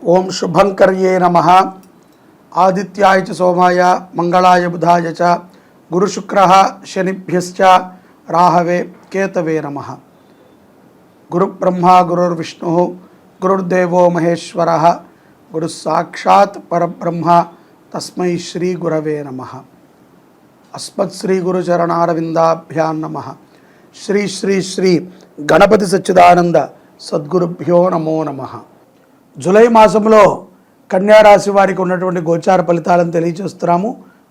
ఓం శుభంకర్యే నమః. ఆదిత్యాయ చ సోమాయ మంగళాయ బుధాయ చ గురుశుక్రః శనిభ్యశ్చ రాహవే కేతవే నమః. గురుబ్రహ్మ గురుర్విష్ణుః గురుర్దేవో మహేశ్వరః గురుస్సాక్షాత్ పరబ్రహ్మ తస్మై శ్రీ గురవే నమః. అస్మత్ శ్రీ గురుచరణారవిందాభ్యాం నమః. శ్రీ శ్రీ శ్రీ గణపతి సచ్చిదానంద సద్గురుభ్యో నమో నమః. జూలై మాసంలో కన్యారాశి వారికి ఉన్నటువంటి గోచార ఫలితాలను తెలియజేస్తున్నాము,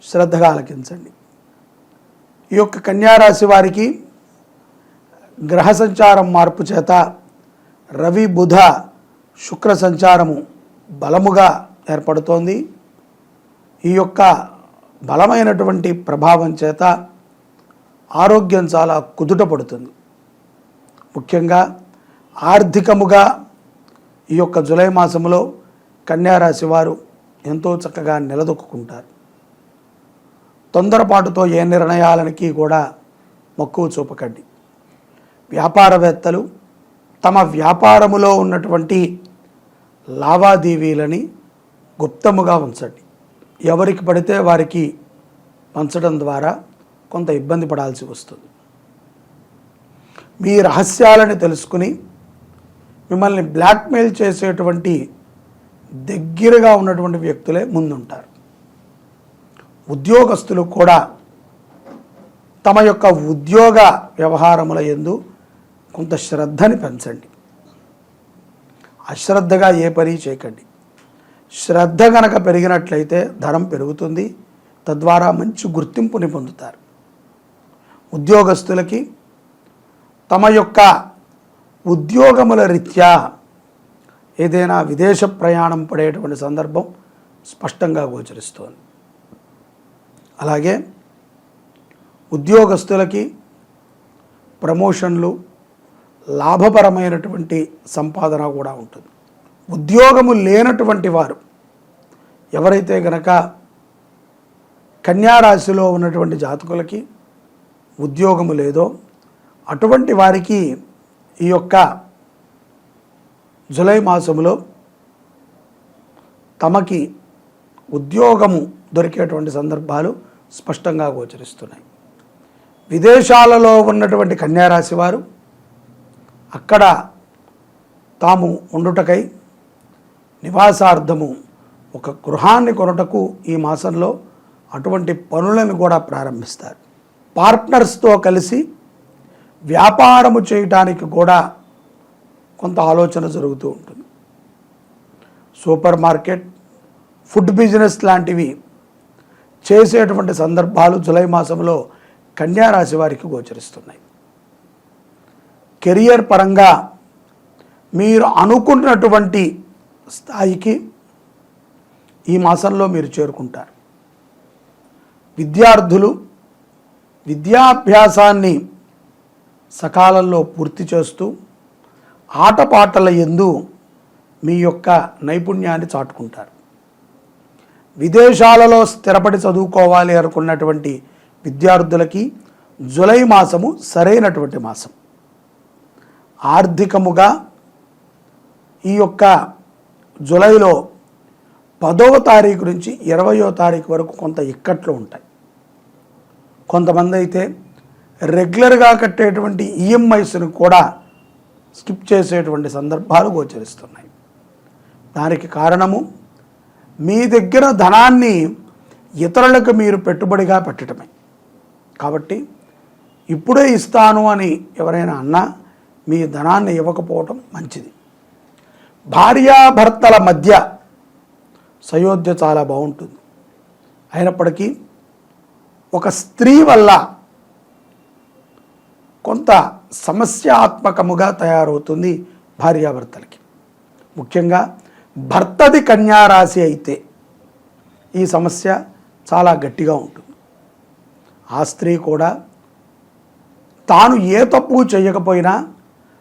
శ్రద్ధగా ఆలకించండి. ఈ యొక్క కన్యారాశి వారికి గ్రహ సంచారం మార్పు చేత రవి బుధ శుక్ర సంచారము బలముగా ఏర్పడుతోంది. ఈ యొక్క బలమైనటువంటి ప్రభావం చేత ఆరోగ్యం చాలా కుదుట పడుతుంది. ముఖ్యంగా ఆర్థికముగా ఈ యొక్క జూలై మాసంలో కన్యారాశి వారు ఎంతో చక్కగా నిలదొక్కుంటారు. తొందరపాటుతో ఏ నిర్ణయాలకి కూడా మక్కువ చూపకండి. వ్యాపారవేత్తలు తమ వ్యాపారములో ఉన్నటువంటి లావాదేవీలని గుప్తముగా ఉంచండి. ఎవరికి పడితే వారికి పంచడం ద్వారా కొంత ఇబ్బంది పడాల్సి వస్తుంది. మీ రహస్యాలను తెలుసుకుని మిమ్మల్ని బ్లాక్మెయిల్ చేసేటువంటి దగ్గరగా ఉన్నటువంటి వ్యక్తులే ముందుంటారు. ఉద్యోగస్తులు కూడా తమ యొక్క ఉద్యోగ వ్యవహారముల యందు కొంత శ్రద్ధని పెంచండి. అశ్రద్ధగా ఏ పని చేయకండి. శ్రద్ధ గనక పెరిగినట్లయితే ధనం పెరుగుతుంది, తద్వారా మంచి గుర్తింపుని పొందుతారు. ఉద్యోగస్తులకి తమ యొక్క ఉద్యోగముల రీత్యా ఏదైనా విదేశ ప్రయాణం పడేటువంటి సందర్భం స్పష్టంగా గోచరిస్తోంది. అలాగే ఉద్యోగస్తులకి ప్రమోషన్లు, లాభపరమైనటువంటి సంపాదన కూడా ఉంటుంది. ఉద్యోగము లేనటువంటి వారు ఎవరైతే గనక కన్యారాశిలో ఉన్నటువంటి జాతకులకి ఉద్యోగము లేదో అటువంటి వారికి ఈ యొక్క జూలై మాసంలో తమకి ఉద్యోగము దొరికేటువంటి సందర్భాలు స్పష్టంగా గోచరిస్తున్నాయి. విదేశాలలో ఉన్నటువంటి కన్యారాశి వారు అక్కడ తాము ఉండుటకై నివాసార్థము ఒక గృహాన్ని కొనుటకు ఈ మాసంలో అటువంటి పనులను కూడా ప్రారంభిస్తారు. పార్ట్నర్స్తో కలిసి వ్యాపారము చేయటానికి కూడా కొంత ఆలోచన జరుగుతూ ఉంటుంది. సూపర్ మార్కెట్, ఫుడ్ బిజినెస్ లాంటివి చేసేటువంటి సందర్భాలు జూలై మాసంలో కన్యారాశి వారికి గోచరిస్తున్నాయి. కెరియర్ పరంగా మీరు అనుకున్నటువంటి స్థాయికి ఈ మాసంలో మీరు చేరుకుంటారు. విద్యార్థులు విద్యాభ్యాసాన్ని సకాలంలో పూర్తి చేస్తూ ఆటపాటల యందు మీ యొక్క నైపుణ్యాన్ని చాటుకుంటారు. విదేశాలలో స్థిరపడి చదువుకోవాలి అనుకున్నటువంటి విద్యార్థులకి జూలై మాసము సరైనటువంటి మాసం. ఆర్థికముగా ఈ యొక్క జూలైలో 10వ తారీఖు నుంచి 20వ తారీఖు వరకు కొంత ఇక్కట్లు ఉంటాయి. కొంతమంది అయితే రెగ్యులర్గా కట్టేటువంటి ఈఎంఐస్ను కూడా స్కిప్ చేసేటువంటి సందర్భాలు గోచరిస్తున్నాయి. దానికి కారణము మీ దగ్గర ధనాన్ని ఇతరులకు మీరు పెట్టుబడిగా పెట్టడమే. కాబట్టి ఇప్పుడే ఇస్తాను అని ఎవరైనా అన్నా మీ ధనాన్ని ఇవ్వకపోవటం మంచిది. భార్యాభర్తల మధ్య సయోధ్య చాలా బాగుంటుంది. అయినప్పటికీ ఒక స్త్రీ వల్ల కొంత సమస్యాత్మకముగా తయారవుతుంది భార్యాభర్తలకి. ముఖ్యంగా భర్తది కన్యారాశి అయితే ఈ సమస్య చాలా గట్టిగా ఉంటుంది. ఆ స్త్రీ కూడా తాను ఏ తప్పు చేయకపోయినా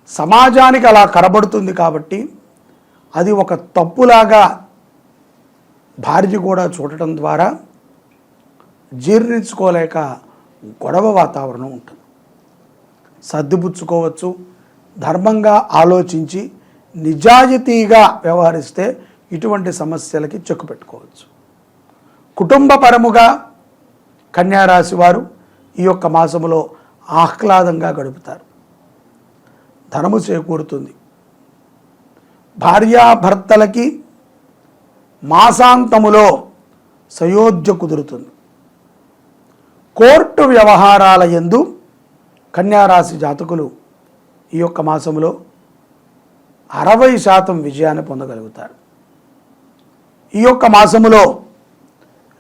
సమాజానికి అలా కనబడుతుంది కాబట్టి అది ఒక తప్పులాగా భార్య కూడా చూడటం ద్వారా జీర్ణించుకోలేక గొడవ వాతావరణం ఉంటుంది. సర్దిపుచ్చుకోవచ్చు. ధర్మంగా ఆలోచించి నిజాయితీగా వ్యవహరిస్తే ఇటువంటి సమస్యలకి చెక్కు పెట్టుకోవచ్చు. కుటుంబపరముగా కన్యారాశి వారు ఈ యొక్క మాసములో ఆహ్లాదంగా గడుపుతారు. ధనము చేకూరుతుంది. భార్యాభర్తలకి మాసాంతములో సయోధ్య కుదురుతుంది. కోర్టు వ్యవహారాల యందు కన్యారాశి జాతకులు ఈ యొక్క మాసములో 60% విజయాన్ని పొందగలుగుతారు. ఈ యొక్క మాసములో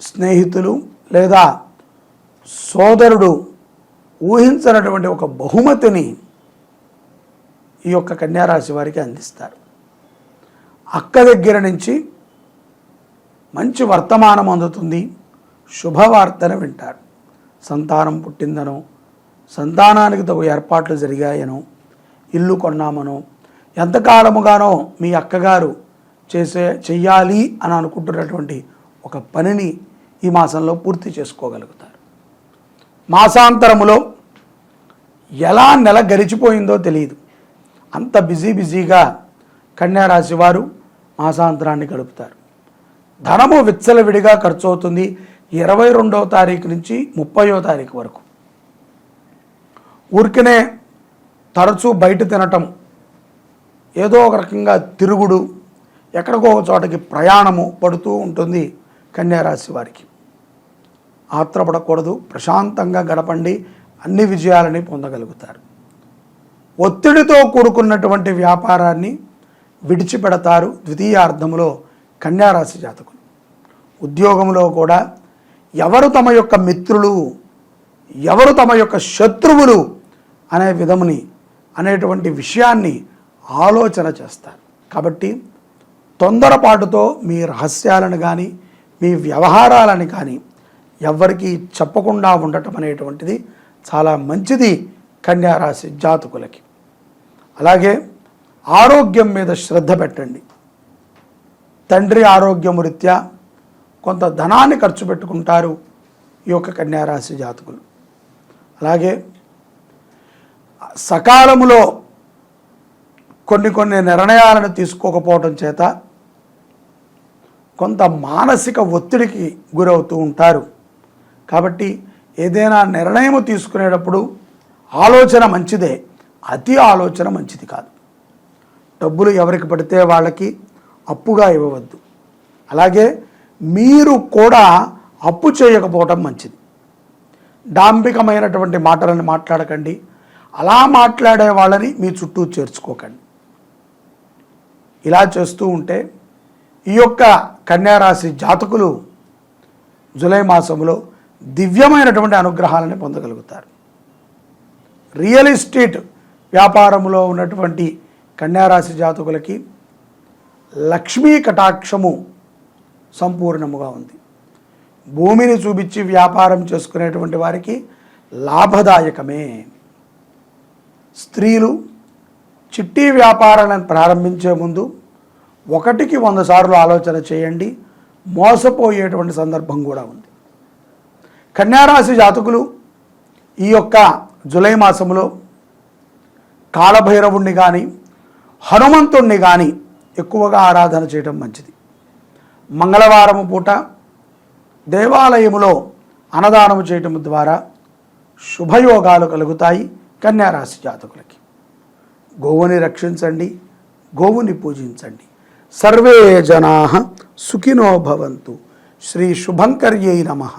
స్నేహితులు లేదా సోదరుడు ఊహించినటువంటి ఒక బహుమతిని ఈ యొక్క కన్యారాశి వారికి అందిస్తారు. అక్క దగ్గర నుంచి మంచి వర్తమానం అందుతుంది. శుభవార్తను వింటారు. సంతానం పుట్టిందనో, సంతానానికి తగు ఏర్పాట్లు జరిగాయనో, ఇల్లు కొన్నామనో, ఎంతకాలముగానో మీ అక్కగారు చెయ్యాలి అని అనుకుంటున్నటువంటి ఒక పనిని ఈ మాసంలో పూర్తి చేసుకోగలుగుతారు. మాసాంతరములో ఎలా నెల గడిచిపోయిందో తెలియదు. అంత బిజీగా కన్యారాశి వారు మాసాంతరాన్ని గడుపుతారు. ధనము విచ్చలవిడిగా ఖర్చు అవుతుంది. 22వ తారీఖు నుంచి 30వ తారీఖు వరకు ఊరికనే తరచూ బయట తినటం, ఏదో ఒక రకంగా తిరుగుడు, ఎక్కడికో ఒక చోటకి ప్రయాణము పడుతూ ఉంటుంది కన్యారాశి వారికి. ఆత్రపడకూడదు. ప్రశాంతంగా గడపండి. అన్ని విజయాలని పొందగలుగుతారు. ఒత్తిడితో కూడుకున్నటువంటి వ్యాపారాన్ని విడిచిపెడతారు ద్వితీయార్థంలో కన్యారాశి జాతకులు. ఉద్యోగంలో కూడా ఎవరు తమ యొక్క మిత్రులు, ఎవరు తమ యొక్క శత్రువులు అనేటువంటి విషయాన్ని ఆలోచన చేస్తారు. కాబట్టి తొందరపాటుతో మీ రహస్యాలను కానీ మీ వ్యవహారాలను కానీ ఎవరికి చెప్పకుండా ఉండటం అనేటువంటిది చాలా మంచిది కన్యారాశి జాతకులకి. అలాగే ఆరోగ్యం మీద శ్రద్ధ పెట్టండి. తండ్రి ఆరోగ్యము రీత్యా కొంత ధనాన్ని ఖర్చు పెట్టుకుంటారు ఈ యొక్క కన్యారాశి జాతకులు. అలాగే సకాలములో కొన్ని నిర్ణయాలను తీసుకోకపోవడం చేత కొంత మానసిక ఒత్తిడికి గురవుతూ ఉంటారు. కాబట్టి ఏదైనా నిర్ణయం తీసుకునేటప్పుడు ఆలోచన మంచిదే, అతి ఆలోచన మంచిది కాదు. డబ్బులు ఎవరికి పడితే వాళ్ళకి అప్పుగా ఇవ్వవద్దు. అలాగే మీరు కూడా అప్పు చేయకపోవటం మంచిది. డాంబికమైనటువంటి మాటలను మాట్లాడకండి. అలా మాట్లాడే వాళ్ళని మీ చుట్టూ చేర్చుకోకండి. ఇలా చేస్తూ ఉంటే ఈ యొక్క కన్యారాశి జాతకులు జూలై మాసంలో దివ్యమైనటువంటి అనుగ్రహాలను పొందగలుగుతారు. రియల్ ఎస్టేట్ వ్యాపారంలో ఉన్నటువంటి కన్యారాశి జాతకులకి లక్ష్మీ కటాక్షము సంపూర్ణముగా ఉంది. భూమిని చూపించి వ్యాపారం చేసుకునేటువంటి వారికి లాభదాయకమే. స్త్రీలు చిట్టి వ్యాపారాలను ప్రారంభించే ముందు 1కి 100 సార్లు ఆలోచన చేయండి. మోసపోయేటువంటి సందర్భం కూడా ఉంది. కన్యారాశి జాతకులు ఈ యొక్క జూలై మాసంలో కాళభైరవుణ్ణి కానీ హనుమంతుణ్ణి కానీ ఎక్కువగా ఆరాధన చేయడం మంచిది. మంగళవారం పూట దేవాలయములో అన్నదానము చేయటం ద్వారా శుభయోగాలు కలుగుతాయి కన్యారాశి జాతకులకి. గోవుని రక్షించండి, గోవుని పూజించండి. సర్వే జనాః సుఖినో భవంతు. శ్రీ శుభంకర్యై నమః.